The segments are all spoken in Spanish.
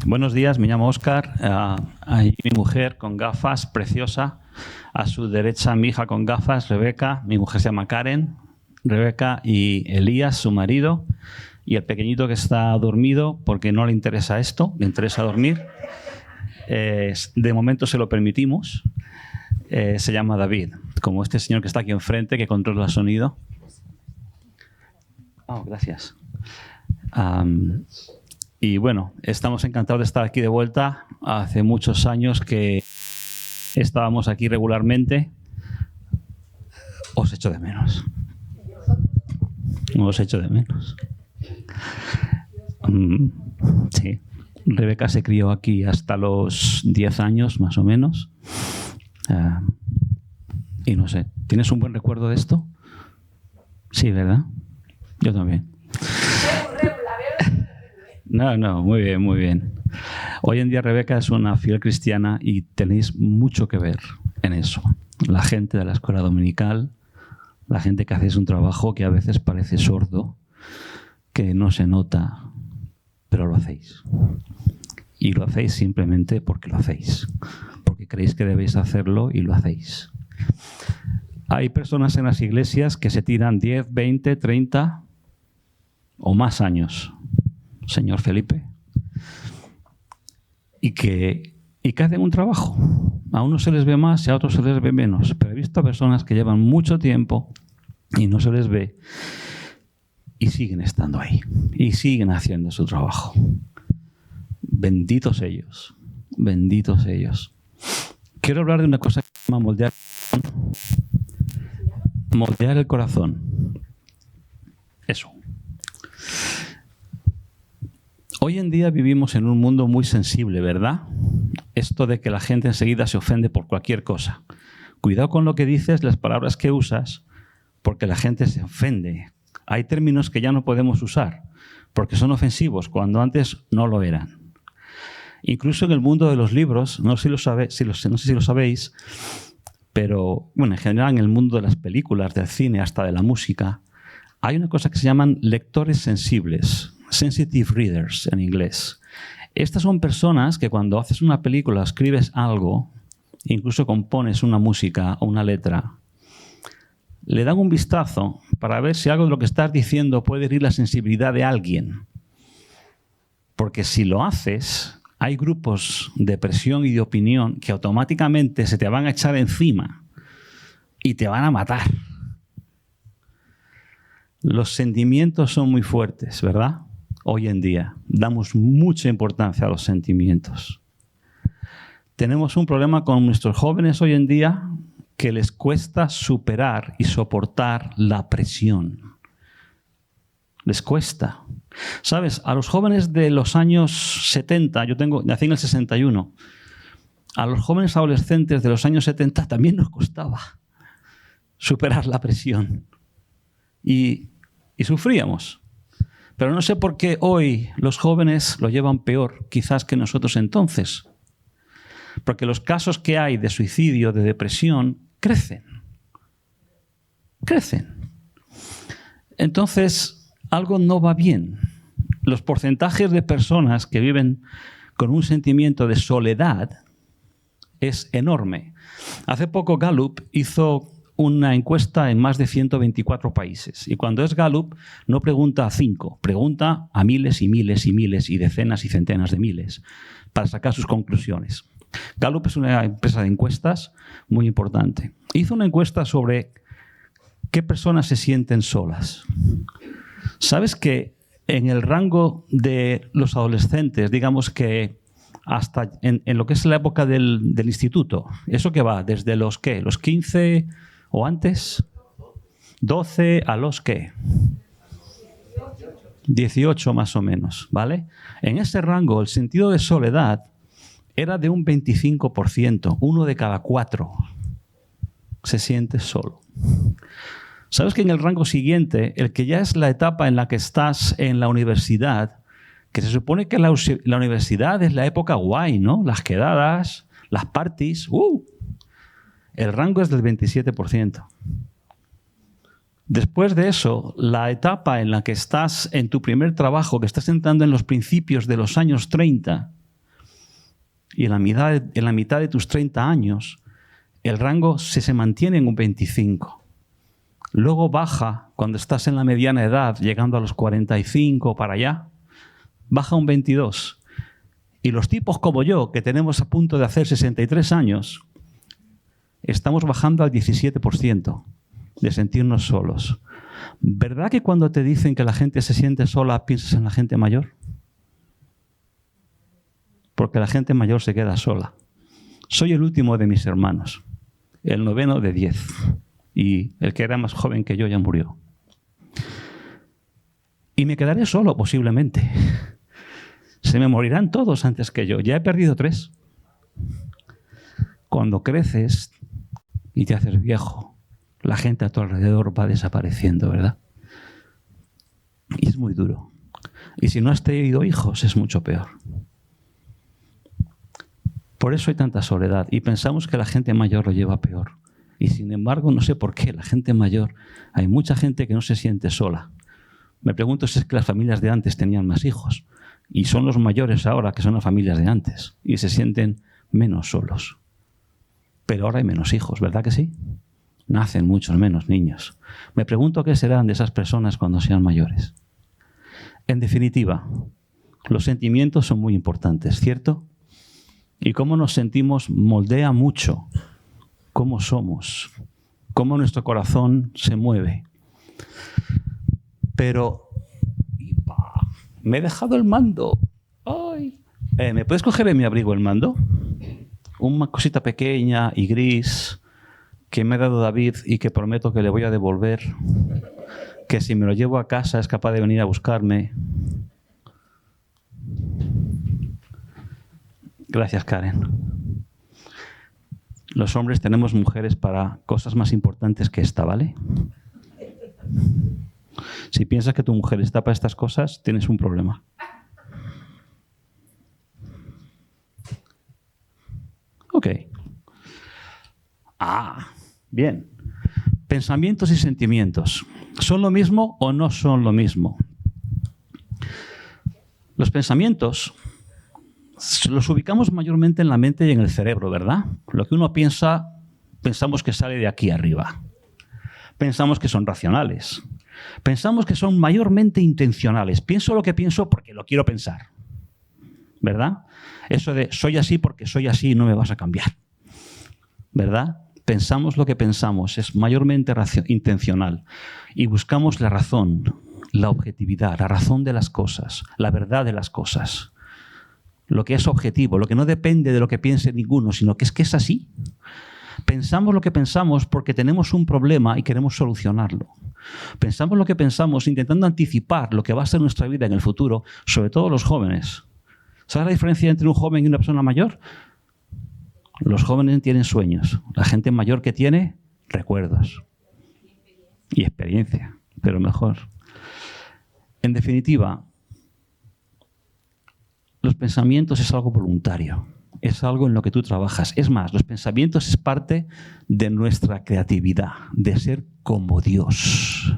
Buenos días, me llamo Óscar. Ahí mi mujer con gafas, preciosa. A su derecha mi hija con gafas, Rebeca. Mi mujer se llama Karen. Rebeca y Elías, su marido. Y el pequeñito que está dormido porque no le interesa esto, le interesa dormir. De momento se lo permitimos. Se llama David, como este señor que está aquí enfrente, que controla el sonido. Oh, gracias. Y bueno, estamos encantados de estar aquí de vuelta. Hace muchos años que estábamos aquí regularmente. Os echo de menos. Os echo de menos. Sí. Rebeca se crió aquí hasta los 10 años, más o menos. Y no sé, ¿tienes un buen recuerdo de esto? Sí, ¿verdad? Yo también. No, muy bien, muy bien. Hoy en día Rebeca es una fiel cristiana y tenéis mucho que ver en eso. La gente de la escuela dominical, la gente que hacéis un trabajo que a veces parece sordo, que no se nota, pero lo hacéis. Y lo hacéis simplemente porque lo hacéis. Porque creéis que debéis hacerlo y lo hacéis. Hay personas en las iglesias que se tiran 10, 20, 30 o más años, señor Felipe, y que hacen un trabajo. A unos se les ve más y a otros se les ve menos. Pero he visto a personas que llevan mucho tiempo y no se les ve y siguen estando ahí y siguen haciendo su trabajo. Benditos ellos, benditos ellos. Quiero hablar de una cosa que se llama moldear el corazón. Eso. Hoy en día vivimos en un mundo muy sensible, ¿verdad? Esto de que la gente enseguida se ofende por cualquier cosa. Cuidado con lo que dices, las palabras que usas, porque la gente se ofende. Hay términos que ya no podemos usar, porque son ofensivos, cuando antes no lo eran. Incluso en el mundo de los libros, no sé si lo sabéis, pero bueno, en general en el mundo de las películas, del cine, hasta de la música, hay una cosa que se llaman lectores sensibles. Sensitive readers en inglés. Estas son personas que cuando haces una película, escribes algo, incluso compones una música o una letra, le dan un vistazo para ver si algo de lo que estás diciendo puede herir la sensibilidad de alguien. Porque si lo haces, hay grupos de presión y de opinión que automáticamente se te van a echar encima y te van a matar. Los sentimientos son muy fuertes, ¿verdad? Hoy en día damos mucha importancia a los sentimientos. Tenemos un problema con nuestros jóvenes hoy en día que les cuesta superar y soportar la presión. Les cuesta. ¿Sabes? A los jóvenes de los años 70, nací en el 61, a los jóvenes adolescentes de los años 70 también nos costaba superar la presión. Y sufríamos. Pero no sé por qué hoy los jóvenes lo llevan peor, quizás que nosotros entonces. Porque los casos que hay de suicidio, de depresión, crecen. Crecen. Entonces, algo no va bien. Los porcentajes de personas que viven con un sentimiento de soledad es enorme. Hace poco Gallup hizo una encuesta en más de 124 países. Y cuando es Gallup, no pregunta a 5, pregunta a miles y miles y miles y decenas y centenas de miles para sacar sus conclusiones. Gallup es una empresa de encuestas muy importante. Hizo una encuesta sobre qué personas se sienten solas. ¿Sabes que en el rango de los adolescentes, digamos que hasta en lo que es la época del instituto, eso que va desde los 15 o antes, 12 a los 18 más o menos, ¿vale? En ese rango el sentido de soledad era de un 25%, 1 de cada 4 se siente solo. ¿Sabes que en el rango siguiente, el que ya es la etapa en la que estás en la universidad, que se supone que la universidad es la época guay, ¿no? Las quedadas, las parties, el rango es del 27%. Después de eso, la etapa en la que estás en tu primer trabajo, que estás entrando en los principios de los años 30, y en la mitad de tus 30 años, el rango se mantiene en un 25. Luego baja cuando estás en la mediana edad, llegando a los 45 para allá, baja un 22. Y los tipos como yo, que tenemos a punto de hacer 63 años, estamos bajando al 17% de sentirnos solos. ¿Verdad que cuando te dicen que la gente se siente sola, piensas en la gente mayor? Porque la gente mayor se queda sola. Soy el último de mis hermanos, el 9º de 10. Y el que era más joven que yo ya murió. Y me quedaré solo, posiblemente. Se me morirán todos antes que yo. Ya he perdido 3. Cuando creces y te haces viejo, la gente a tu alrededor va desapareciendo, ¿verdad? Y es muy duro. Y si no has tenido hijos, es mucho peor. Por eso hay tanta soledad. Y pensamos que la gente mayor lo lleva peor. Y sin embargo, no sé por qué, la gente mayor, hay mucha gente que no se siente sola. Me pregunto si es que las familias de antes tenían más hijos. Y son los mayores ahora que son las familias de antes. Y se sienten menos solos. Pero ahora hay menos hijos, ¿verdad que sí? Nacen muchos menos niños. Me pregunto qué serán de esas personas cuando sean mayores. En definitiva, los sentimientos son muy importantes, ¿cierto? Y cómo nos sentimos moldea mucho cómo somos, cómo nuestro corazón se mueve. Pero me he dejado el mando. ¡Ay! ¿Me puedes coger en mi abrigo el mando? Una cosita pequeña y gris que me ha dado David y que prometo que le voy a devolver, que si me lo llevo a casa es capaz de venir a buscarme. Gracias, Karen. Los hombres tenemos mujeres para cosas más importantes que esta, ¿vale? Si piensas que tu mujer está para estas cosas, tienes un problema. Ok. Bien. Pensamientos y sentimientos. ¿Son lo mismo o no son lo mismo? Los pensamientos los ubicamos mayormente en la mente y en el cerebro, ¿verdad? Lo que uno piensa, pensamos que sale de aquí arriba. Pensamos que son racionales. Pensamos que son mayormente intencionales. Pienso lo que pienso porque lo quiero pensar, ¿verdad? Eso de soy así porque soy así y no me vas a cambiar, ¿verdad? Pensamos lo que pensamos, es mayormente intencional. Y buscamos la razón, la objetividad, la razón de las cosas, la verdad de las cosas. Lo que es objetivo, lo que no depende de lo que piense ninguno, sino que es así. Pensamos lo que pensamos porque tenemos un problema y queremos solucionarlo. Pensamos lo que pensamos intentando anticipar lo que va a ser nuestra vida en el futuro, sobre todo los jóvenes. ¿Sabes la diferencia entre un joven y una persona mayor? Los jóvenes tienen sueños. La gente mayor que tiene recuerdos y experiencia, pero mejor. En definitiva, los pensamientos es algo voluntario, es algo en lo que tú trabajas. Es más, los pensamientos es parte de nuestra creatividad, de ser como Dios.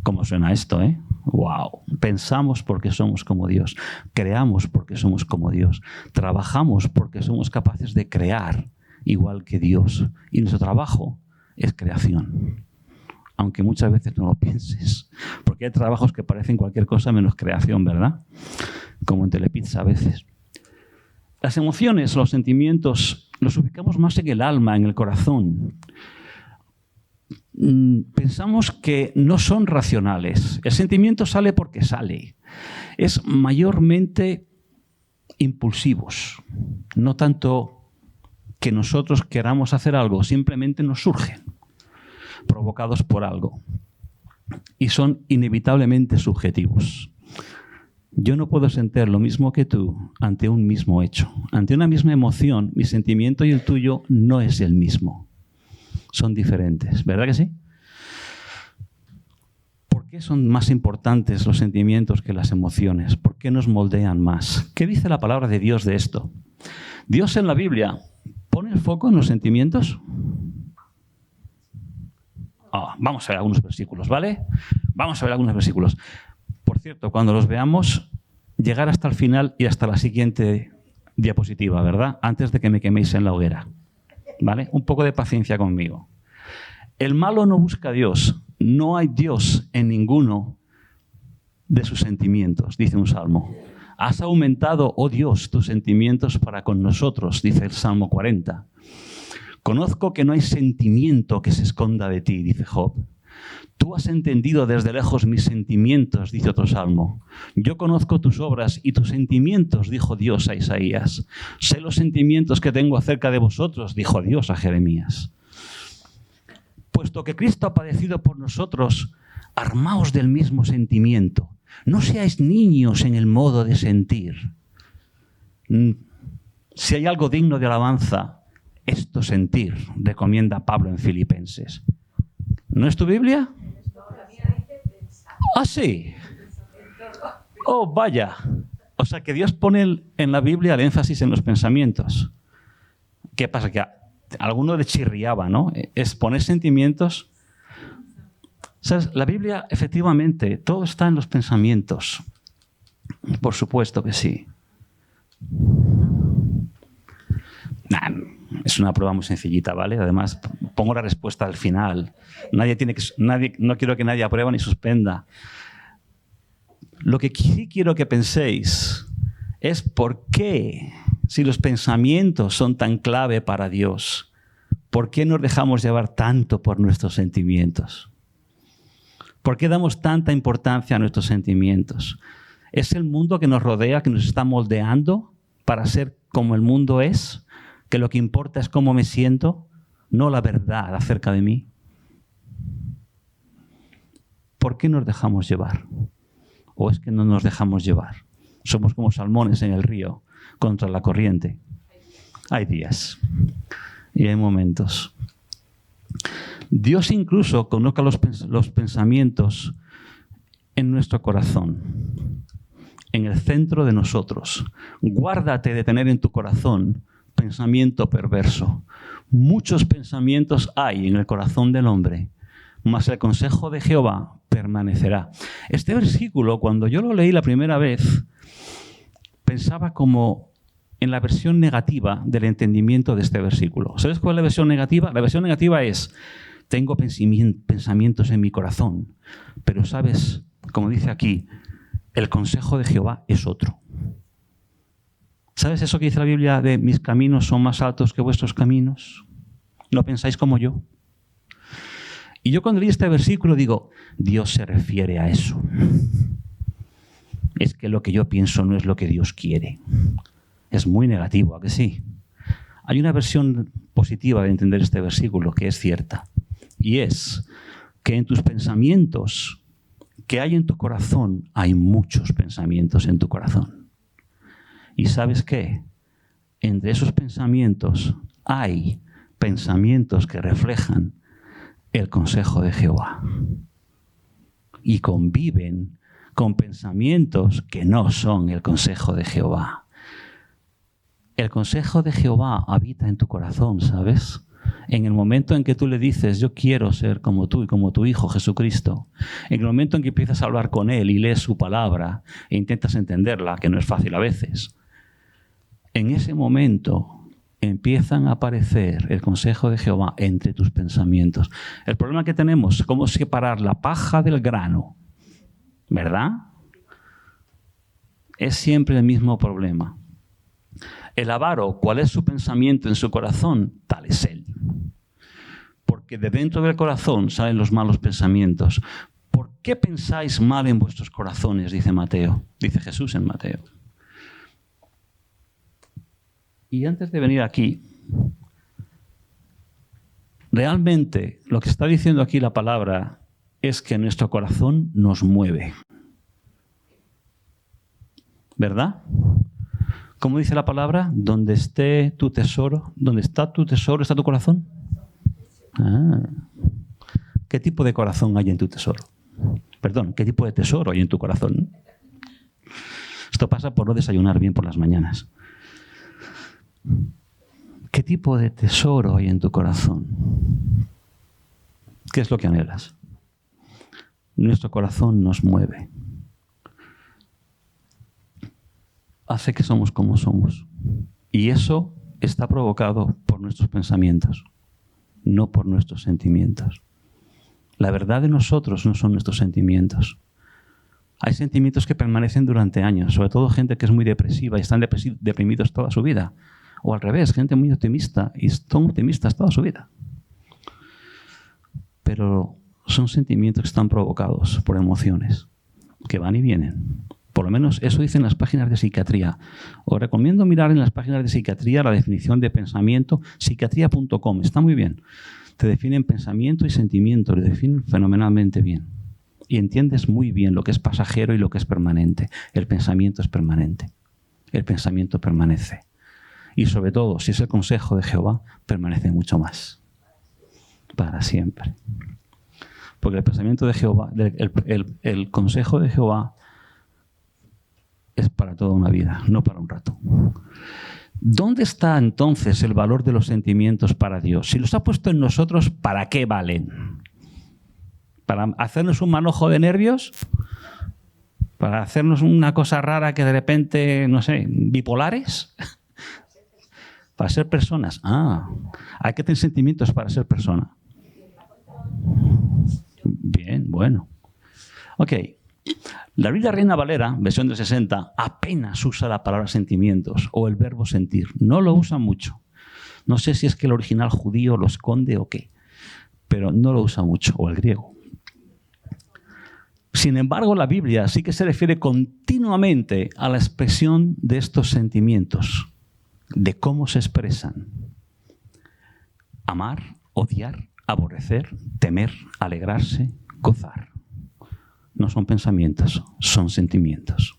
¿Cómo suena esto, eh? ¡Wow! Pensamos porque somos como Dios, creamos porque somos como Dios, trabajamos porque somos capaces de crear igual que Dios. Y nuestro trabajo es creación. Aunque muchas veces no lo pienses. Porque hay trabajos que parecen cualquier cosa menos creación, ¿verdad? Como en Telepizza a veces. Las emociones, los sentimientos, los ubicamos más en el alma, en el corazón. Pensamos que no son racionales. El sentimiento sale porque sale. Es mayormente impulsivos. No tanto que nosotros queramos hacer algo, simplemente nos surgen, provocados por algo. Y son inevitablemente subjetivos. Yo no puedo sentir lo mismo que tú ante un mismo hecho. Ante una misma emoción, mi sentimiento y el tuyo no es el mismo. Son diferentes, ¿verdad que sí? ¿Por qué son más importantes los sentimientos que las emociones? ¿Por qué nos moldean más? ¿Qué dice la palabra de Dios de esto? Dios en la Biblia pone el foco en los sentimientos. Vamos a ver algunos versículos, ¿vale? Vamos a ver algunos versículos. Por cierto, cuando los veamos, llegar hasta el final y hasta la siguiente diapositiva, ¿verdad? Antes de que me queméis en la hoguera, ¿vale? Un poco de paciencia conmigo. El malo no busca a Dios. No hay Dios en ninguno de sus sentimientos, dice un salmo. Has aumentado, oh Dios, tus sentimientos para con nosotros, dice el Salmo 40. Conozco que no hay sentimiento que se esconda de ti, dice Job. Tú has entendido desde lejos mis sentimientos, dice otro salmo. Yo conozco tus obras y tus sentimientos, dijo Dios a Isaías. Sé los sentimientos que tengo acerca de vosotros, dijo Dios a Jeremías. Puesto que Cristo ha padecido por nosotros, armaos del mismo sentimiento. No seáis niños en el modo de sentir. Si hay algo digno de alabanza, esto sentir, recomienda Pablo en Filipenses. ¿No es tu Biblia? Ah, sí. Oh, vaya. O sea, que Dios pone en la Biblia el énfasis en los pensamientos. ¿Qué pasa? Que a alguno le chirriaba, ¿no? Es poner sentimientos. ¿Sabes? La Biblia, efectivamente, todo está en los pensamientos. Por supuesto que sí. Es una prueba muy sencillita, ¿vale? Además, pongo la respuesta al final. No quiero que nadie apruebe ni suspenda. Lo que sí quiero que penséis es por qué, si los pensamientos son tan clave para Dios, ¿por qué nos dejamos llevar tanto por nuestros sentimientos? ¿Por qué damos tanta importancia a nuestros sentimientos? ¿Es el mundo que nos rodea, que nos está moldeando para ser como el mundo es? ¿Que lo que importa es cómo me siento, no la verdad acerca de mí? ¿Por qué nos dejamos llevar? ¿O es que no nos dejamos llevar? Somos como salmones en el río contra la corriente. Hay días y hay momentos. Dios incluso coloca los pensamientos en nuestro corazón, en el centro de nosotros. Guárdate de tener en tu corazón pensamiento perverso. Muchos pensamientos hay en el corazón del hombre, mas el consejo de Jehová permanecerá. Este versículo, cuando yo lo leí la primera vez, pensaba como en la versión negativa del entendimiento de este versículo. ¿Sabes cuál es la versión negativa? La versión negativa es: tengo pensamientos en mi corazón, pero sabes, como dice aquí, el consejo de Jehová es otro. ¿Sabes eso que dice la Biblia de mis caminos son más altos que vuestros caminos? ¿No pensáis como yo? Y yo cuando leí este versículo digo, Dios se refiere a eso. Es que lo que yo pienso no es lo que Dios quiere. Es muy negativo, ¿a que sí? Hay una versión positiva de entender este versículo que es cierta. Y es que en tus pensamientos que hay en tu corazón, hay muchos pensamientos en tu corazón. ¿Y sabes qué? Entre esos pensamientos hay pensamientos que reflejan el consejo de Jehová. Y conviven con pensamientos que no son el consejo de Jehová. El consejo de Jehová habita en tu corazón, ¿sabes? En el momento en que tú le dices, yo quiero ser como tú y como tu Hijo Jesucristo, en el momento en que empiezas a hablar con Él y lees su palabra e intentas entenderla, que no es fácil a veces, en ese momento empiezan a aparecer el consejo de Jehová entre tus pensamientos. El problema que tenemos es cómo separar la paja del grano, ¿verdad? Es siempre el mismo problema. El avaro, ¿cuál es su pensamiento en su corazón? Tal es él. Porque de dentro del corazón salen los malos pensamientos. ¿Por qué pensáis mal en vuestros corazones? Dice Mateo. Dice Jesús en Mateo. Y antes de venir aquí, realmente lo que está diciendo aquí la palabra es que nuestro corazón nos mueve. ¿Verdad? ¿Cómo dice la palabra? Donde esté tu tesoro, donde está tu tesoro, ¿está tu corazón? Ah. ¿Qué tipo de corazón hay en tu tesoro? Perdón, ¿qué tipo de tesoro hay en tu corazón? Esto pasa por no desayunar bien por las mañanas. ¿Qué tipo de tesoro hay en tu corazón? ¿Qué es lo que anhelas? Nuestro corazón nos mueve. Hace que somos como somos. Y eso está provocado por nuestros pensamientos, no por nuestros sentimientos. La verdad de nosotros no son nuestros sentimientos. Hay sentimientos que permanecen durante años, sobre todo gente que es muy depresiva y están deprimidos toda su vida. O al revés, gente muy optimista y son optimistas toda su vida. Pero son sentimientos que están provocados por emociones, que van y vienen. Por lo menos eso dicen las páginas de psiquiatría. Os recomiendo mirar en las páginas de psiquiatría la definición de pensamiento, psiquiatría.com, está muy bien. Te definen pensamiento y sentimiento, lo definen fenomenalmente bien. Y entiendes muy bien lo que es pasajero y lo que es permanente. El pensamiento es permanente. El pensamiento permanece. Y sobre todo, si es el consejo de Jehová, permanece mucho más. Para siempre. Porque el pensamiento de Jehová, el consejo de Jehová es para toda una vida, no para un rato. ¿Dónde está entonces el valor de los sentimientos para Dios? Si los ha puesto en nosotros, ¿para qué valen? ¿Para hacernos un manojo de nervios? ¿Para hacernos una cosa rara que de repente, no sé, bipolares? ¿Para ser personas? Hay que tener sentimientos para ser persona. Bien, bueno. Ok. La Biblia Reina Valera, versión de 60, apenas usa la palabra sentimientos o el verbo sentir. No lo usa mucho. No sé si es que el original judío lo esconde o qué, pero no lo usa mucho, o el griego. Sin embargo, la Biblia sí que se refiere continuamente a la expresión de estos sentimientos, de cómo se expresan. Amar, odiar, aborrecer, temer, alegrarse, gozar. No son pensamientos, son sentimientos.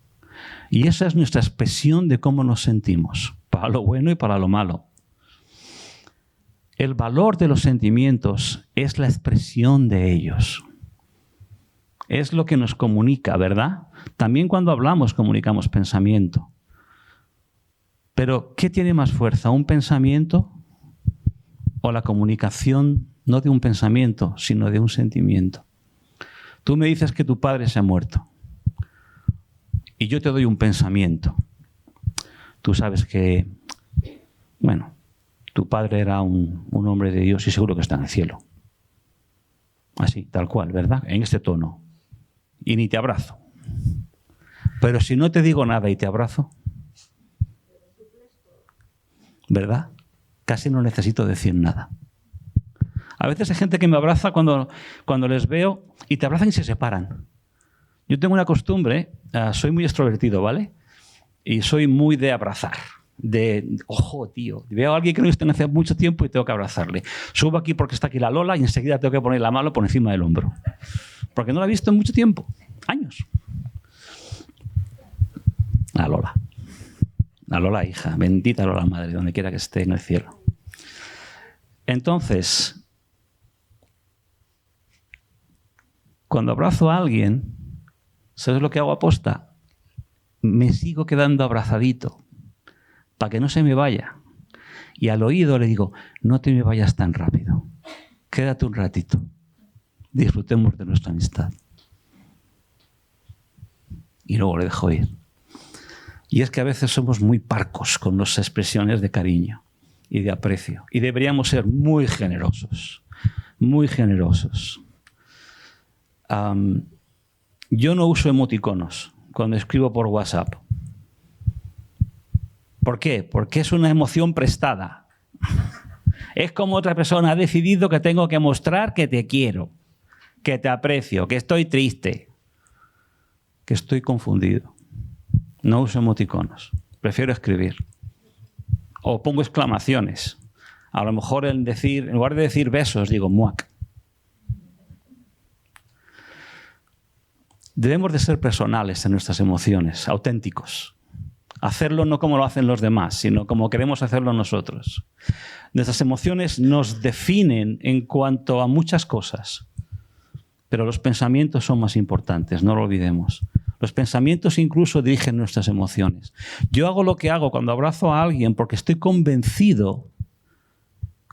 Y esa es nuestra expresión de cómo nos sentimos, para lo bueno y para lo malo. El valor de los sentimientos es la expresión de ellos. Es lo que nos comunica, ¿verdad? También cuando hablamos comunicamos pensamiento. Pero, ¿qué tiene más fuerza? ¿Un pensamiento o la comunicación no de un pensamiento, sino de un sentimiento? Tú me dices que tu padre se ha muerto y yo te doy un pensamiento. Tú sabes que, bueno, tu padre era un hombre de Dios y seguro que está en el cielo. Así, tal cual, ¿verdad? En este tono. Y ni te abrazo. Pero si no te digo nada y te abrazo, ¿verdad? Casi no necesito decir nada. A veces hay gente que me abraza cuando les veo y te abrazan y se separan. Yo tengo una costumbre, soy muy extrovertido, ¿vale? Y soy muy de abrazar. Ojo, tío, veo a alguien que no he visto hace mucho tiempo y tengo que abrazarle. Subo aquí porque está aquí la Lola y enseguida tengo que poner la mano por encima del hombro. Porque no la he visto en mucho tiempo, años. La Lola. La Lola, hija, bendita Lola madre, donde quiera que esté en el cielo. Entonces, cuando abrazo a alguien, ¿sabes lo que hago aposta? Me sigo quedando abrazadito para que no se me vaya. Y al oído le digo, no te me vayas tan rápido. Quédate un ratito. Disfrutemos de nuestra amistad. Y luego le dejo ir. Y es que a veces somos muy parcos con las expresiones de cariño y de aprecio. Y deberíamos ser muy generosos. Muy generosos. Yo no uso emoticonos cuando escribo por WhatsApp. ¿Por qué? Porque es una emoción prestada. Es como otra persona ha decidido que tengo que mostrar que te quiero, que te aprecio, que estoy triste, que estoy confundido. No uso emoticonos. Prefiero escribir. O pongo exclamaciones. A lo mejor en lugar de decir besos, digo muac. Debemos de ser personales en nuestras emociones, auténticos. Hacerlo no como lo hacen los demás, sino como queremos hacerlo nosotros. Nuestras emociones nos definen en cuanto a muchas cosas, pero los pensamientos son más importantes, no lo olvidemos. Los pensamientos incluso dirigen nuestras emociones. Yo hago lo que hago cuando abrazo a alguien porque estoy convencido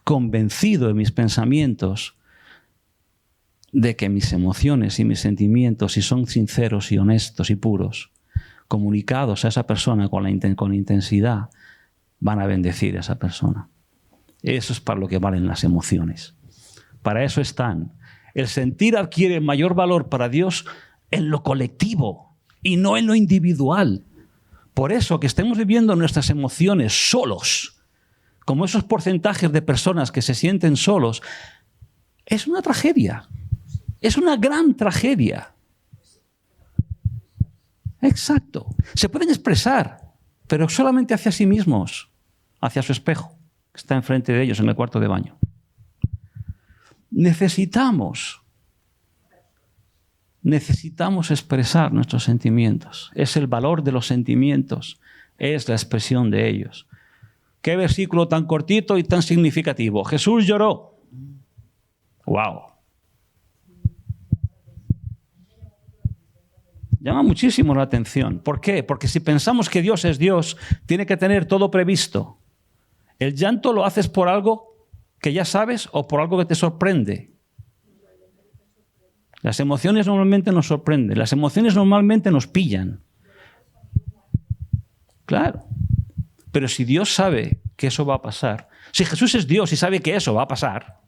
de mis pensamientos, de que mis emociones y mis sentimientos, si son sinceros y honestos y puros, comunicados a esa persona con intensidad, van a bendecir a esa persona. Eso es para lo que valen las emociones. Para eso están. El sentir adquiere mayor valor para Dios en lo colectivo y no en lo individual. Por eso que estemos viviendo nuestras emociones solos, como esos porcentajes de personas que se sienten solos, es una tragedia. Es una gran tragedia. Exacto. Se pueden expresar, pero solamente hacia sí mismos, hacia su espejo, que está enfrente de ellos en el cuarto de baño. Necesitamos expresar nuestros sentimientos. Es el valor de los sentimientos, es la expresión de ellos. Qué versículo tan cortito y tan significativo. Jesús lloró. ¡Wow! Llama muchísimo la atención. ¿Por qué? Porque si pensamos que Dios es Dios, tiene que tener todo previsto. ¿El llanto lo haces por algo que ya sabes o por algo que te sorprende? Las emociones normalmente nos sorprenden. Las emociones normalmente nos pillan. Claro. Pero si Dios sabe que eso va a pasar, si Jesús es Dios y sabe que eso va a pasar,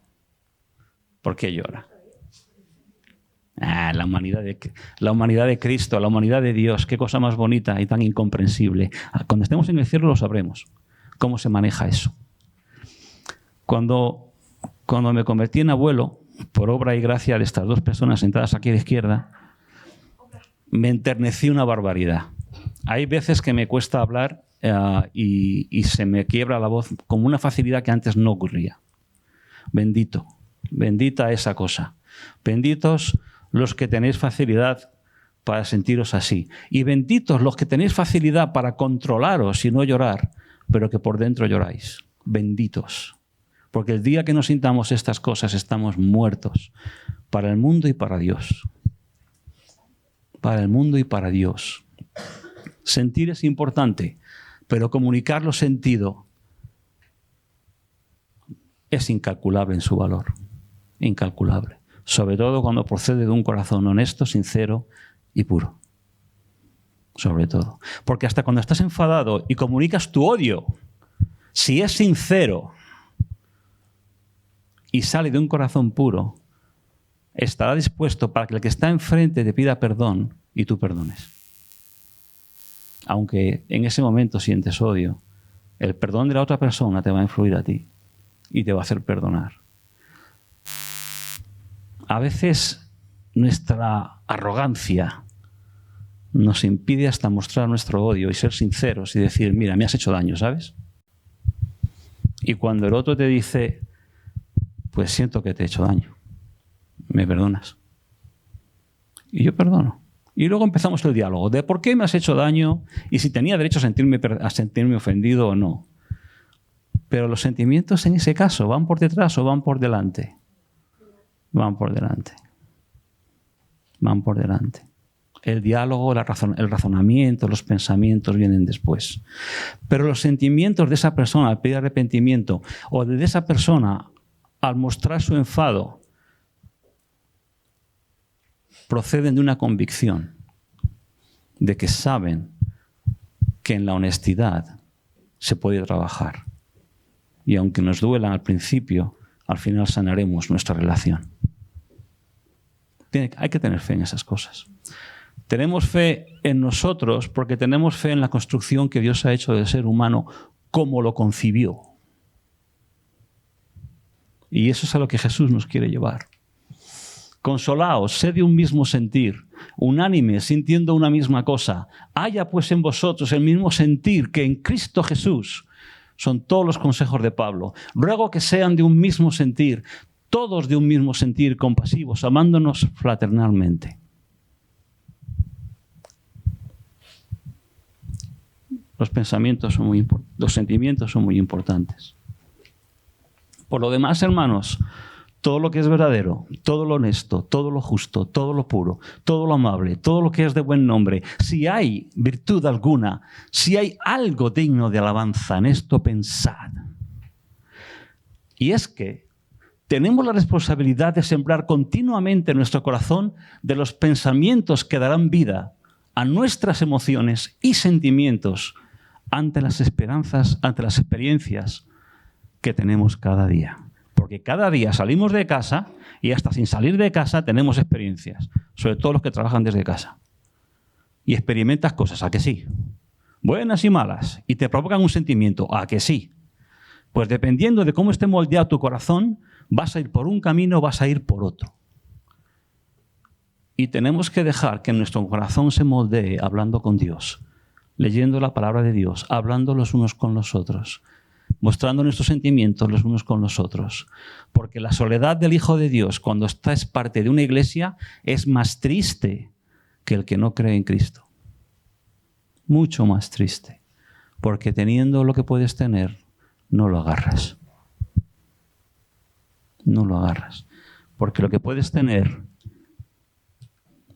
¿por qué llora? La humanidad de Cristo, la humanidad de Dios, qué cosa más bonita y tan incomprensible. Cuando estemos en el cielo lo sabremos, cómo se maneja eso. Cuando me convertí en abuelo, por obra y gracia de estas dos personas sentadas aquí a la izquierda, me enternecí una barbaridad. Hay veces que me cuesta hablar y se me quiebra la voz con una facilidad que antes no ocurría. Bendita esa cosa. Benditos los que tenéis facilidad para sentiros así. Y benditos los que tenéis facilidad para controlaros y no llorar, pero que por dentro lloráis. Benditos. Porque el día que nos sintamos estas cosas estamos muertos para el mundo y para Dios. Para el mundo y para Dios. Sentir es importante, pero comunicar lo sentido es incalculable en su valor. Incalculable. Sobre todo cuando procede de un corazón honesto, sincero y puro. Sobre todo. Porque hasta cuando estás enfadado y comunicas tu odio, si es sincero y sale de un corazón puro, estará dispuesto para que el que está enfrente te pida perdón y tú perdones. Aunque en ese momento sientes odio, el perdón de la otra persona te va a influir a ti y te va a hacer perdonar. A veces nuestra arrogancia nos impide hasta mostrar nuestro odio y ser sinceros y decir, mira, me has hecho daño, ¿sabes? Y cuando el otro te dice, pues siento que te he hecho daño, ¿me perdonas? Y yo perdono. Y luego empezamos el diálogo de por qué me has hecho daño y si tenía derecho a sentirme ofendido o no. Pero los sentimientos en ese caso, ¿van por detrás o van por delante? Van por delante. Van por delante. El diálogo, el razonamiento, los pensamientos vienen después. Pero los sentimientos de esa persona al pedir arrepentimiento o de esa persona al mostrar su enfado proceden de una convicción de que saben que en la honestidad se puede trabajar. Y aunque nos duelan al principio, al final sanaremos nuestra relación. Hay que tener fe en esas cosas. Tenemos fe en nosotros porque tenemos fe en la construcción que Dios ha hecho del ser humano como lo concibió. Y eso es a lo que Jesús nos quiere llevar. Consolaos, sed de un mismo sentir, unánimes, sintiendo una misma cosa. Haya pues en vosotros el mismo sentir que en Cristo Jesús. Son todos los consejos de Pablo. Ruego que sean de un mismo sentir, todos de un mismo sentir, compasivos, amándonos fraternalmente. Los sentimientos son muy importantes. Por lo demás, hermanos, todo lo que es verdadero, todo lo honesto, todo lo justo, todo lo puro, todo lo amable, todo lo que es de buen nombre, si hay virtud alguna, si hay algo digno de alabanza, en esto pensad. Y es que tenemos la responsabilidad de sembrar continuamente en nuestro corazón de los pensamientos que darán vida a nuestras emociones y sentimientos ante las esperanzas, ante las experiencias que tenemos cada día. Porque cada día salimos de casa y hasta sin salir de casa tenemos experiencias, sobre todo los que trabajan desde casa. Y experimentas cosas, ¿a que sí? Buenas y malas, y te provocan un sentimiento, ¿a que sí? Pues dependiendo de cómo esté moldeado tu corazón, vas a ir por un camino o vas a ir por otro. Y tenemos que dejar que nuestro corazón se moldee hablando con Dios, leyendo la palabra de Dios, hablando los unos con los otros, mostrando nuestros sentimientos los unos con los otros. Porque la soledad del Hijo de Dios, cuando estás parte de una iglesia, es más triste que el que no cree en Cristo. Mucho más triste. Porque teniendo lo que puedes tener, no lo agarras. No lo agarras. Porque lo que puedes tener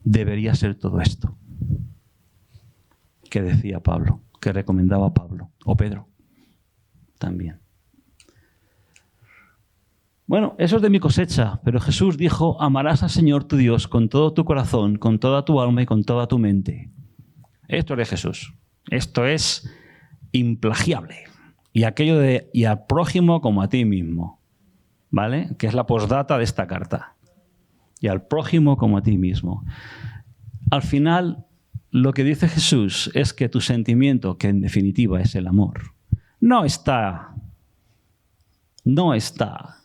debería ser todo esto que decía Pablo, que recomendaba Pablo, o Pedro también. Bueno, eso es de mi cosecha, pero Jesús dijo, amarás al Señor tu Dios con todo tu corazón, con toda tu alma y con toda tu mente. Esto es de Jesús. Esto es implagiable. Y aquello de, y al prójimo como a ti mismo, ¿vale? Que es la postdata de esta carta. Y al prójimo como a ti mismo. Al final, lo que dice Jesús es que tu sentimiento, que en definitiva es el amor, no está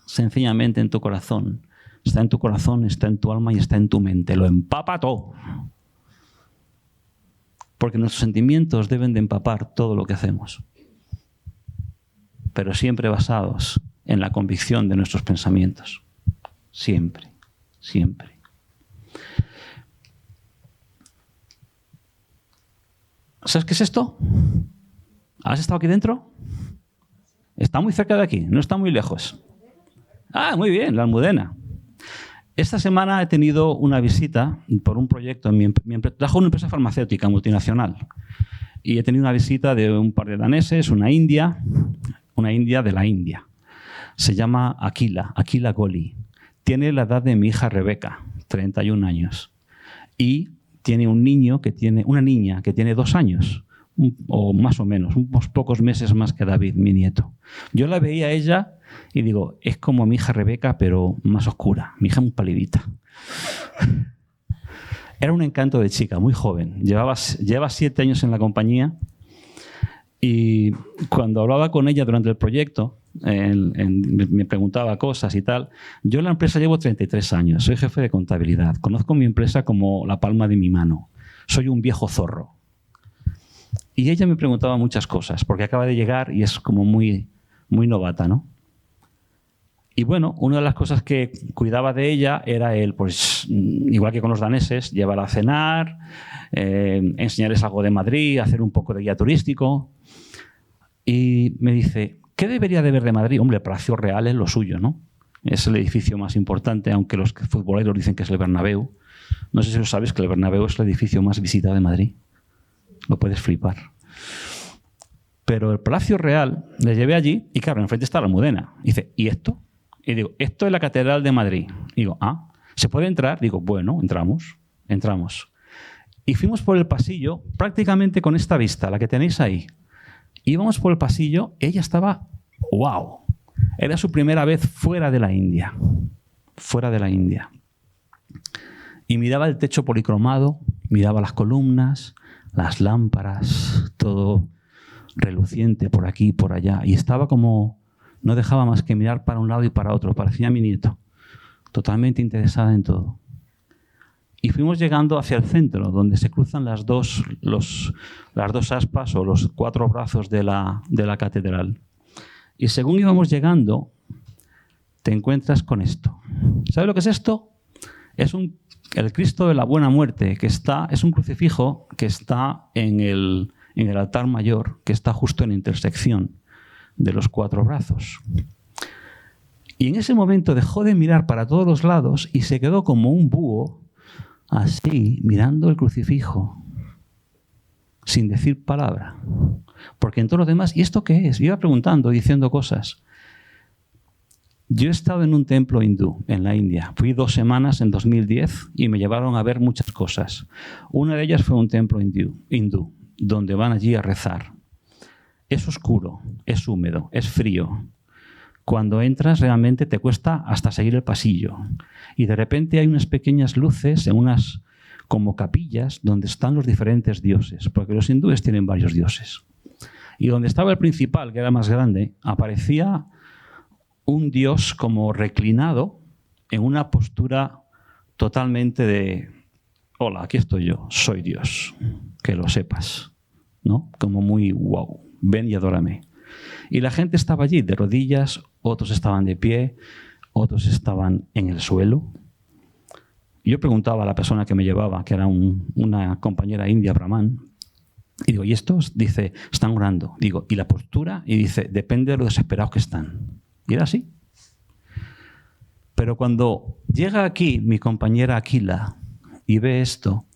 sencillamente en tu corazón. Está en tu corazón, está en tu alma y está en tu mente. Lo empapa todo. Porque nuestros sentimientos deben de empapar todo lo que hacemos. Pero siempre basados en la convicción de nuestros pensamientos. Siempre, siempre. ¿Sabes qué es esto? ¿Has estado aquí dentro? Está muy cerca de aquí, no está muy lejos. Ah, muy bien, la Almudena. Esta semana he tenido una visita por un proyecto en mi empresa. Trabajo en una empresa farmacéutica multinacional. Y he tenido una visita de un par de daneses, una india de la India. Se llama Aquila Goli. Tiene la edad de mi hija Rebeca, 31 años. Y tiene una niña que tiene 2 años, o más o menos, unos pocos meses más que David, mi nieto. Yo la veía a ella y digo, es como mi hija Rebeca, pero más oscura. Mi hija muy palidita. Era un encanto de chica, muy joven. Lleva 7 años en la compañía y cuando hablaba con ella durante el proyecto, me preguntaba cosas y tal. Yo en la empresa llevo 33 años, soy jefe de contabilidad. Conozco mi empresa como la palma de mi mano. Soy un viejo zorro. Y ella me preguntaba muchas cosas, porque acaba de llegar y es como muy, muy novata, ¿no? Y bueno, una de las cosas que cuidaba de ella era pues igual que con los daneses, llevarla a cenar, enseñarles algo de Madrid, hacer un poco de guía turístico. Y me dice, ¿qué debería de ver de Madrid? Hombre, el Palacio Real es lo suyo, ¿no? Es el edificio más importante, aunque los futboleros dicen que es el Bernabéu. No sé si lo sabes, que el Bernabéu es el edificio más visitado de Madrid. Lo puedes flipar. Pero el Palacio Real, le llevé allí y claro, enfrente está la Almudena. Y dice, ¿y esto? Y digo, esto es la Catedral de Madrid. Y digo, ¿se puede entrar? Digo, bueno, entramos. Y fuimos por el pasillo prácticamente con esta vista, la que tenéis ahí. Íbamos por el pasillo, ella estaba, ¡wow! Era su primera vez fuera de la India. Fuera de la India. Y miraba el techo policromado, miraba las columnas, las lámparas, todo reluciente por aquí y por allá. Y estaba como, no dejaba más que mirar para un lado y para otro. Parecía mi nieto, totalmente interesada en todo. Y fuimos llegando hacia el centro, donde se cruzan las dos aspas o los 4 brazos de la catedral. Y según íbamos llegando, te encuentras con esto. ¿Sabes lo que es esto? Es el Cristo de la Buena Muerte, es un crucifijo que está en el altar mayor, que está justo en la intersección de los 4 brazos. Y en ese momento dejó de mirar para todos los lados y se quedó como un búho, así, mirando el crucifijo, sin decir palabra. Porque en todo lo demás, ¿y esto qué es? Iba preguntando, diciendo cosas. Yo he estado en un templo hindú en la India. Fui 2 semanas en 2010 y me llevaron a ver muchas cosas. Una de ellas fue un templo hindú, donde van allí a rezar. Es oscuro, es húmedo, es frío. Cuando entras realmente te cuesta hasta seguir el pasillo. Y de repente hay unas pequeñas luces en unas como capillas donde están los diferentes dioses, porque los hindúes tienen varios dioses. Y donde estaba el principal, que era más grande, aparecía un dios como reclinado en una postura totalmente de hola, aquí estoy yo, soy Dios, que lo sepas, ¿no? Como muy wow, ven y adórame. Y la gente estaba allí de rodillas, otros estaban de pie, otros estaban en el suelo. Yo preguntaba a la persona que me llevaba, que era una compañera india brahman, y digo, ¿y estos? Dice, están orando. Digo, ¿y la postura? Y dice, depende de lo desesperados que están. Y era así. Pero cuando llega aquí mi compañera Aquila y ve esto,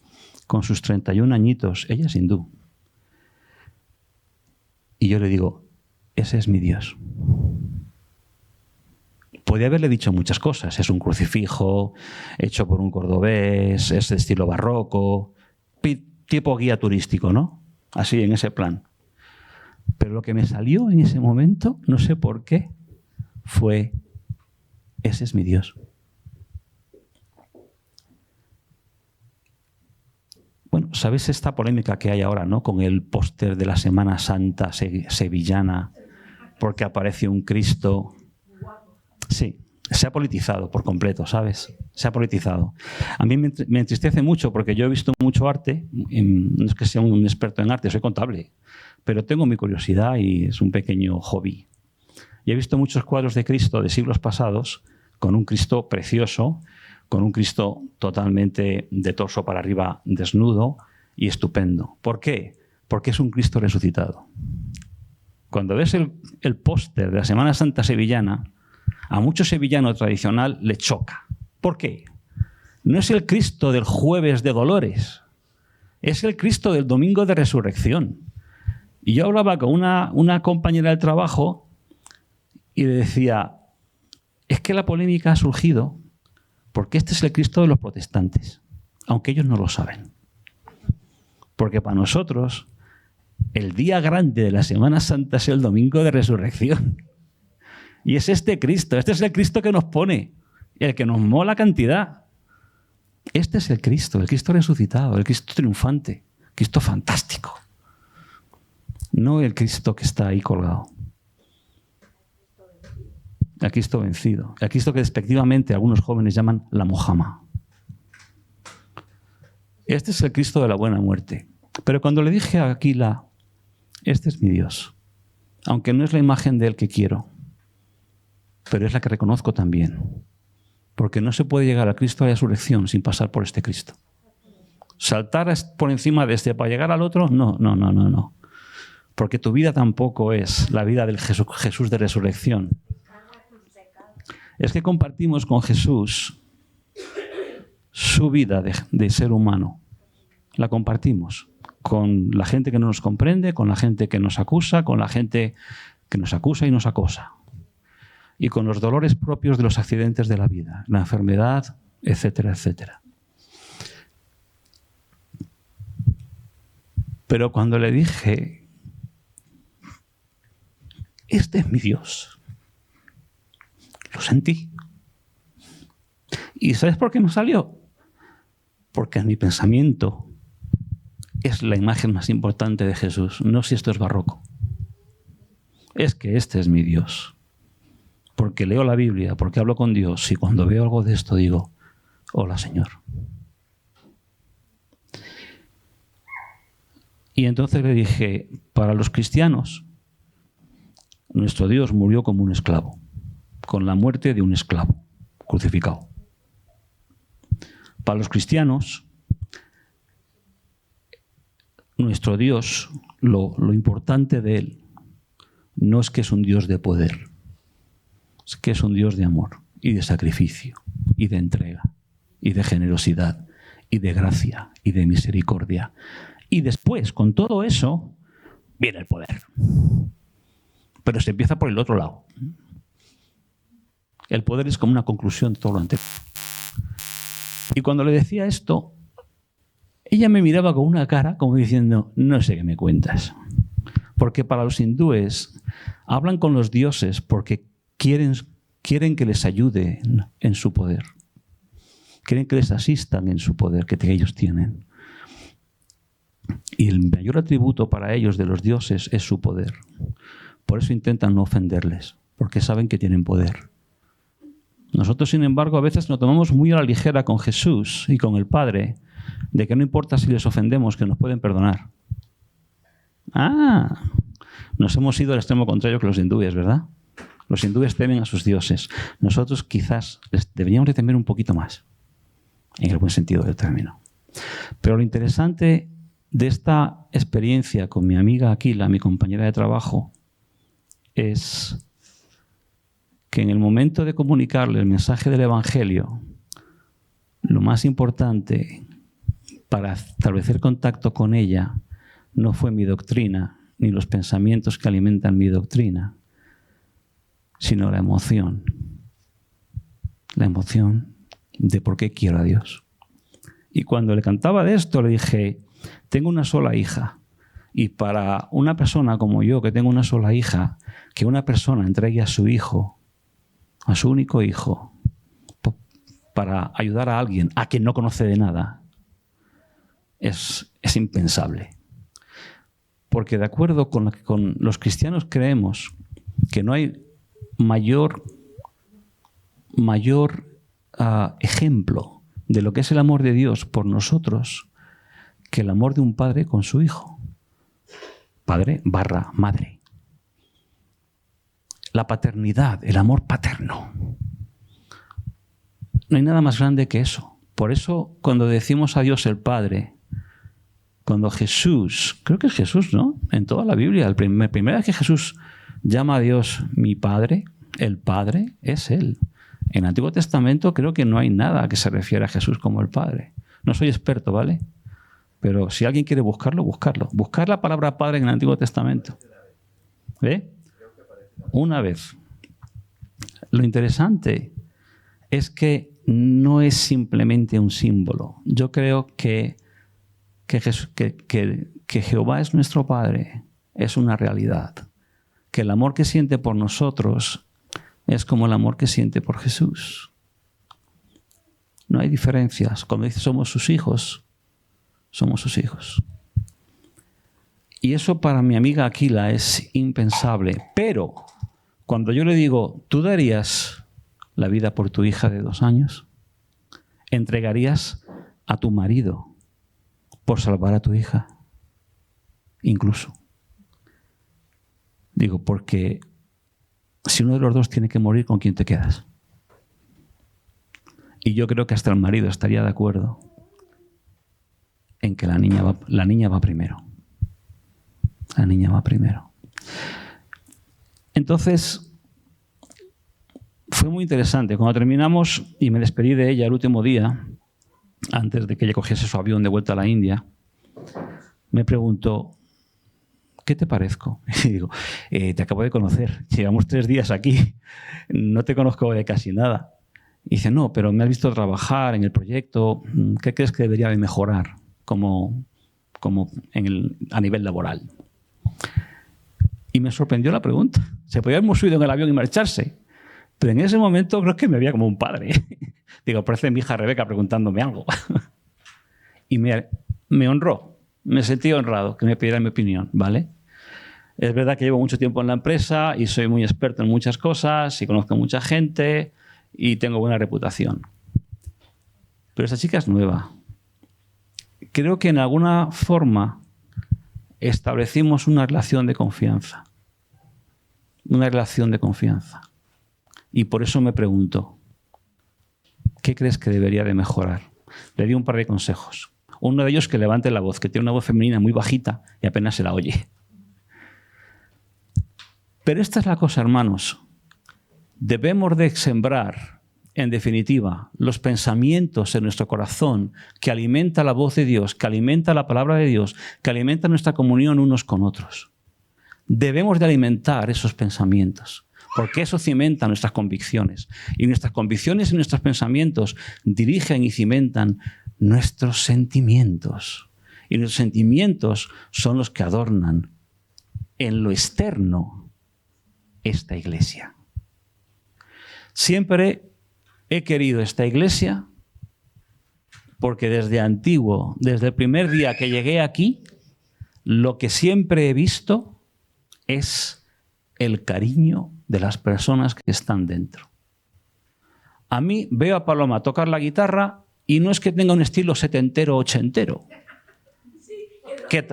con sus 31 añitos, ella es hindú. Y yo le digo, ese es mi Dios. Podía haberle dicho muchas cosas. Es un crucifijo hecho por un cordobés, es de estilo barroco, tipo guía turístico, ¿no? Así, en ese plan. Pero lo que me salió en ese momento, no sé por qué, fue, ese es mi Dios. Bueno, ¿sabéis esta polémica que hay ahora, ¿no? Con el póster de la Semana Santa sevillana, porque aparece un Cristo. Sí, se ha politizado por completo, ¿sabes? Se ha politizado. A mí me entristece mucho porque yo he visto mucho arte. No es que sea un experto en arte, soy contable, pero tengo mi curiosidad y es un pequeño hobby. Y he visto muchos cuadros de Cristo de siglos pasados con un Cristo precioso, con un Cristo totalmente de torso para arriba desnudo y estupendo. ¿Por qué? Porque es un Cristo resucitado. Cuando ves el póster de la Semana Santa sevillana, a mucho sevillano tradicional le choca. ¿Por qué? No es el Cristo del jueves de Dolores, es el Cristo del domingo de resurrección. Y yo hablaba con una compañera del trabajo y le decía, es que la polémica ha surgido porque este es el Cristo de los protestantes, aunque ellos no lo saben. Porque para nosotros el día grande de la Semana Santa es el domingo de resurrección. Y es este Cristo, este es el Cristo que nos pone, el que nos mola cantidad. Este es el Cristo resucitado, el Cristo triunfante, el Cristo fantástico. No el Cristo que está ahí colgado. El Cristo vencido. El Cristo que despectivamente algunos jóvenes llaman la Mojama. Este es el Cristo de la buena muerte. Pero cuando le dije a Aquila, este es mi Dios, aunque no es la imagen de él que quiero, pero es la que reconozco también. Porque no se puede llegar al Cristo de la resurrección sin pasar por este Cristo. Saltar por encima de este para llegar al otro, no. Porque tu vida tampoco es la vida del Jesús de resurrección. Es que compartimos con Jesús su vida de ser humano. La compartimos con la gente que no nos comprende, con la gente que nos acusa, con la gente que nos acusa y nos acosa. Y con los dolores propios de los accidentes de la vida, la enfermedad, etcétera, etcétera. Pero cuando le dije, este es mi Dios, lo sentí. ¿Y sabes por qué me salió? Porque en mi pensamiento es la imagen más importante de Jesús. No si esto es barroco. Es que este es mi Dios. Porque leo la Biblia, porque hablo con Dios, y cuando veo algo de esto digo, hola Señor. Y entonces le dije, para los cristianos, nuestro Dios murió como un esclavo, con la muerte de un esclavo, crucificado. Para los cristianos, nuestro Dios, lo importante de él, no es que es un Dios de poder, es que es un Dios de amor y de sacrificio y de entrega y de generosidad y de gracia y de misericordia. Y después, con todo eso, viene el poder. Pero se empieza por el otro lado. El poder es como una conclusión de todo lo anterior. Y cuando le decía esto, ella me miraba con una cara como diciendo, no sé qué me cuentas. Porque para los hindúes hablan con los dioses porque quieren que les ayuden en su poder. Quieren que les asistan en su poder que ellos tienen. Y el mayor atributo para ellos de los dioses es su poder. Por eso intentan no ofenderles, porque saben que tienen poder. Nosotros, sin embargo, a veces nos tomamos muy a la ligera con Jesús y con el Padre, de que no importa si les ofendemos, que nos pueden perdonar. Nos hemos ido al extremo contrario que los hindúes, ¿verdad? Los hindúes temen a sus dioses. Nosotros quizás deberíamos de temer un poquito más, en el buen sentido del término. Pero lo interesante de esta experiencia con mi amiga Aquila, mi compañera de trabajo, es que en el momento de comunicarle el mensaje del Evangelio, lo más importante para establecer contacto con ella no fue mi doctrina, ni los pensamientos que alimentan mi doctrina, sino la emoción. La emoción de por qué quiero a Dios. Y cuando le cantaba de esto, le dije, tengo una sola hija. Y para una persona como yo, que tengo una sola hija, que una persona entregue a su hijo, a su único hijo, para ayudar a alguien a quien no conoce de nada, es impensable. Porque de acuerdo con los cristianos creemos que no hay mayor ejemplo de lo que es el amor de Dios por nosotros que el amor de un padre con su hijo. Padre / madre. La paternidad, el amor paterno. No hay nada más grande que eso. Por eso, cuando decimos a Dios el Padre, cuando Jesús, creo que es Jesús, ¿no? En toda la Biblia, la primera vez que Jesús llama a Dios mi Padre, el Padre es Él. En el Antiguo Testamento creo que no hay nada que se refiera a Jesús como el Padre. No soy experto, ¿vale? Pero si alguien quiere buscarlo, buscarlo. Buscar la palabra Padre en el Antiguo Testamento. ¿Ve? Una vez. Lo interesante es que no es simplemente un símbolo. Yo creo que Jehová es nuestro Padre, es una realidad. Que el amor que siente por nosotros es como el amor que siente por Jesús. No hay diferencias. Cuando dice somos sus hijos, somos sus hijos. Y eso para mi amiga Aquila es impensable. Pero cuando yo le digo, ¿tú darías la vida por tu hija de 2 años? ¿Entregarías a tu marido por salvar a tu hija? Incluso. Digo, porque si uno de los dos tiene que morir, ¿con quién te quedas? Y yo creo que hasta el marido estaría de acuerdo en que la niña va primero. La niña va primero. Entonces, fue muy interesante. Cuando terminamos y me despedí de ella el último día, antes de que ella cogiese su avión de vuelta a la India, me preguntó, ¿qué te parezco? Y digo, te acabo de conocer, llevamos 3 días aquí, no te conozco de casi nada. Y dice, no, pero me has visto trabajar en el proyecto, ¿qué crees que debería de mejorar a nivel laboral? Y me sorprendió la pregunta. Se podía haber subido en el avión y marcharse, pero en ese momento creo que me veía como un padre. Digo, parece mi hija Rebeca preguntándome algo. Y me honró, me sentí honrado que me pidiera mi opinión, ¿vale? Es verdad que llevo mucho tiempo en la empresa y soy muy experto en muchas cosas y conozco a mucha gente y tengo buena reputación. Pero esta chica es nueva. Creo que en alguna forma establecimos una relación de confianza. Una relación de confianza. Y por eso me pregunto, ¿qué crees que debería de mejorar? Le di un par de consejos. Uno de ellos, que levante la voz, que tiene una voz femenina muy bajita y apenas se la oye. Pero esta es la cosa, hermanos. Debemos de sembrar, en definitiva, los pensamientos en nuestro corazón que alimenta la voz de Dios, que alimenta la palabra de Dios, que alimenta nuestra comunión unos con otros. debemos de alimentar esos pensamientos, porque eso cimenta nuestras convicciones. Y nuestras convicciones y nuestros pensamientos dirigen y cimentan nuestros sentimientos. Y nuestros sentimientos son los que adornan en lo externo esta iglesia. Siempre he querido esta iglesia porque desde antiguo, desde el primer día que llegué aquí, lo que siempre he visto es el cariño de las personas que están dentro. A mí veo a Paloma tocar la guitarra y no es que tenga un estilo setentero o ochentero, que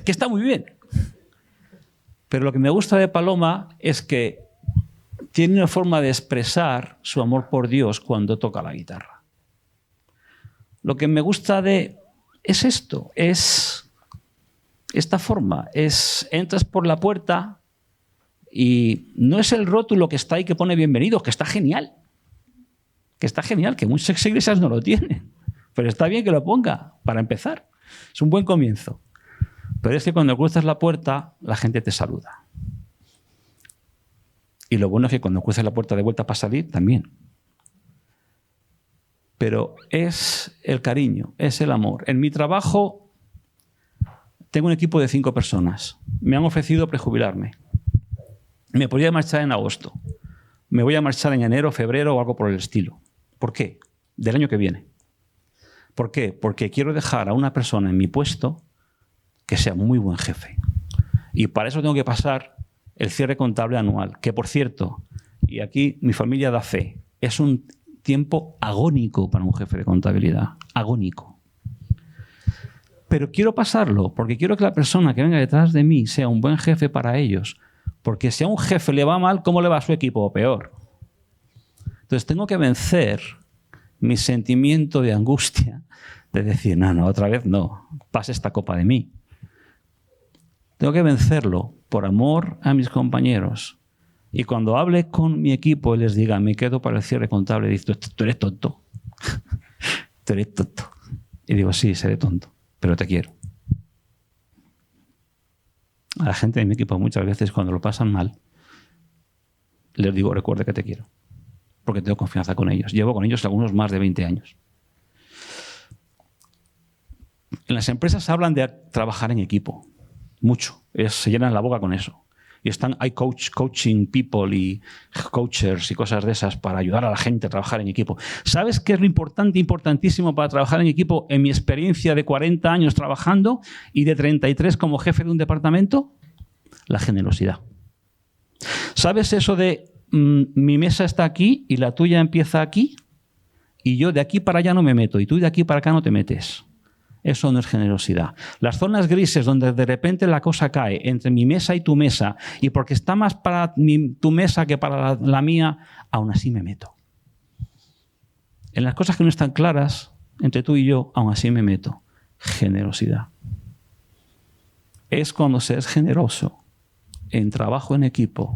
está muy bien. Pero lo que me gusta de Paloma es que tiene una forma de expresar su amor por Dios cuando toca la guitarra. Lo que me gusta es esto, es esta forma. Entras por la puerta y no es el rótulo que está ahí que pone bienvenido, que está genial. Que muchas iglesias no lo tienen. Pero está bien que lo ponga, para empezar. Es un buen comienzo. Pero es que cuando cruzas la puerta, la gente te saluda. Y lo bueno es que cuando cruzas la puerta de vuelta para salir, también. Pero es el cariño, es el amor. En mi trabajo tengo un equipo de 5 personas. Me han ofrecido prejubilarme. Me podría marchar en agosto. Me voy a marchar en enero, febrero o algo por el estilo. ¿Por qué? Del año que viene. ¿Por qué? Porque quiero dejar a una persona en mi puesto que sea muy buen jefe. Y para eso tengo que pasar el cierre contable anual, que por cierto, y aquí mi familia da fe, es un tiempo agónico para un jefe de contabilidad. Agónico. Pero quiero pasarlo porque quiero que la persona que venga detrás de mí sea un buen jefe para ellos. Porque si a un jefe le va mal, ¿cómo le va a su equipo? O peor. Entonces tengo que vencer mi sentimiento de angustia, de decir, no, otra vez no, pase esta copa de mí. Tengo que vencerlo por amor a mis compañeros. Y cuando hable con mi equipo y les diga, me quedo para el cierre contable, digo, tú eres tonto. Tú eres tonto. Y digo, sí, seré tonto, pero te quiero. A la gente de mi equipo muchas veces cuando lo pasan mal, les digo, recuerda que te quiero. Porque tengo confianza con ellos. Llevo con ellos algunos más de 20 años. En las empresas hablan de trabajar en equipo. Mucho. Se llenan la boca con eso. Y hay coaching people y coachers y cosas de esas para ayudar a la gente a trabajar en equipo. ¿Sabes qué es lo importantísimo para trabajar en equipo en mi experiencia de 40 años trabajando y de 33 como jefe de un departamento? La generosidad. ¿Sabes eso de mi mesa está aquí y la tuya empieza aquí? Y yo de aquí para allá no me meto y tú de aquí para acá no te metes. Eso no es generosidad. Las zonas grises donde de repente la cosa cae entre mi mesa y tu mesa y porque está más para tu mesa que para la mía, aún así me meto. En las cosas que no están claras entre tú y yo, aún así me meto. Generosidad. Es cuando se es generoso en trabajo en equipo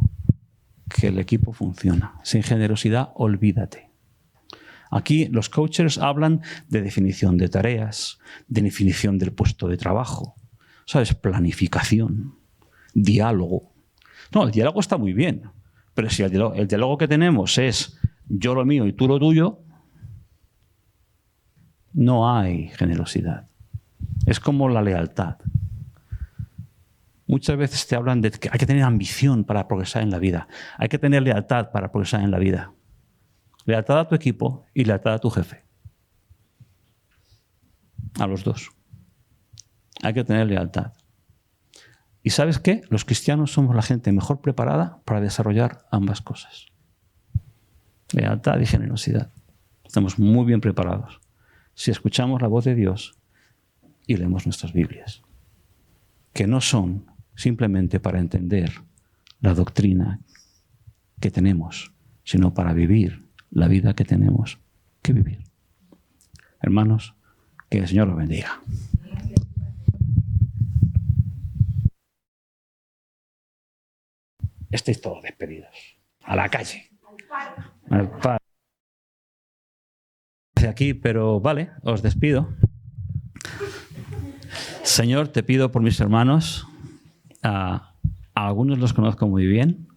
que el equipo funciona. Sin generosidad, olvídate. Aquí los coaches hablan de definición de tareas, de definición del puesto de trabajo, ¿sabes? Planificación, diálogo. No, el diálogo está muy bien, pero si el diálogo que tenemos es yo lo mío y tú lo tuyo, no hay generosidad. Es como la lealtad. Muchas veces te hablan de que hay que tener ambición para progresar en la vida. Hay que tener lealtad para progresar en la vida. Lealtad a tu equipo y lealtad a tu jefe. A los dos. Hay que tener lealtad. ¿Y sabes qué? Los cristianos somos la gente mejor preparada para desarrollar ambas cosas. Lealtad y generosidad. Estamos muy bien preparados si escuchamos la voz de Dios y leemos nuestras Biblias. Que no son simplemente para entender la doctrina que tenemos, sino para vivir la vida que tenemos que vivir. Hermanos, que el Señor los bendiga. Estáis todos despedidos. A la calle. Al par. Hacia aquí, pero vale, os despido. Señor, te pido por mis hermanos, A algunos los conozco muy bien,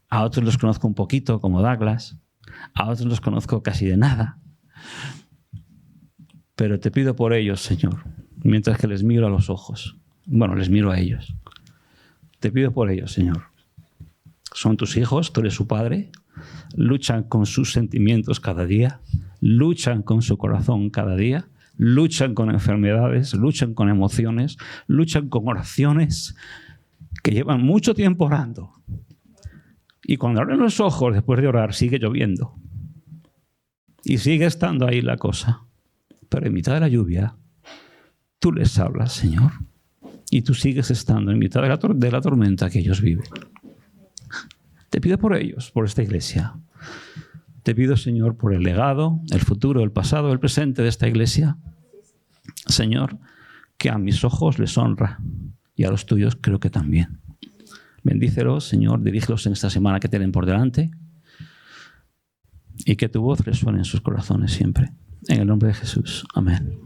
a otros los conozco un poquito, como Douglas, a otros los conozco casi de nada. Pero te pido por ellos, Señor, mientras que les miro a los ojos. Bueno, les miro a ellos. Te pido por ellos, Señor. Son tus hijos, tú eres su padre, luchan con sus sentimientos cada día, luchan con su corazón cada día, luchan con enfermedades, luchan con emociones, luchan con oraciones que llevan mucho tiempo orando. Y cuando abren los ojos después de orar, sigue lloviendo. Y sigue estando ahí la cosa. Pero en mitad de la lluvia, tú les hablas, Señor. Y tú sigues estando en mitad de la tormenta que ellos viven. Te pido por ellos, por esta iglesia. Te pido, Señor, por el legado, el futuro, el pasado, el presente de esta iglesia. Señor, que a mis ojos les honra y a los tuyos creo que también. Bendícelos, Señor, dirígelos en esta semana que tienen por delante y que tu voz resuene en sus corazones siempre. En el nombre de Jesús. Amén.